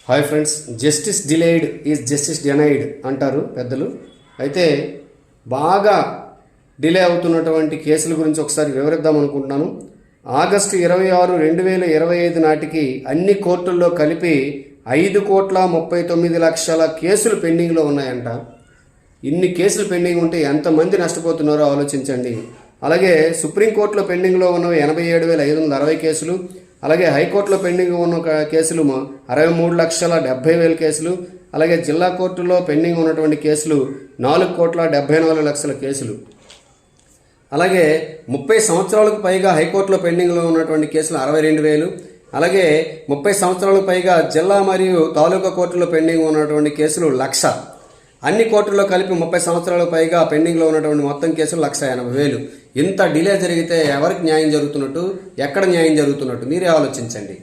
Hi friends, justice delayed is justice denied అంటారు పెద్దలు. అయితే బాగా డిలే అవుతున్నటువంటి కేసుల గురించి ఒకసారి వివరిద్దాం అనుకుంటున్నాను. ఆగస్టు 26, 2025 నాటికి అన్ని కోర్టుల్లో కలిపి 5,39,00,000 కేసులు పెండింగ్లో ఉన్నాయంట. ఇన్ని కేసులు పెండింగ్ ఉంటే ఎంతమంది నష్టపోతున్నారో ఆలోచించండి. అలాగే సుప్రీంకోర్టులో పెండింగ్లో ఉన్నవి 87,560 కేసులు. అలాగే హైకోర్టులో పెండింగ్ ఉన్న కేసులు 63,70,000 కేసులు. అలాగే జిల్లా కోర్టులో పెండింగ్ ఉన్నటువంటి కేసులు 4,74,00,000 కేసులు. అలాగే 30 సంవత్సరాలకు పైగా హైకోర్టులో పెండింగ్లో ఉన్నటువంటి కేసులు 62,000. అలాగే 30 సంవత్సరాలకు పైగా జిల్లా మరియు తాలూకా కోర్టులో పెండింగ్ ఉన్నటువంటి కేసులు 1,00,000. అన్ని కోర్టుల్లో కలిపి 30 సంవత్సరాలకు పైగా పెండింగ్లో ఉన్నటువంటి మొత్తం కేసులు 1,80,000. ఇంత డిలే జరిగితే ఎవరికి న్యాయం జరుగుతున్నట్టు, ఎక్కడ న్యాయం జరుగుతున్నట్టు మీరే ఆలోచించండి.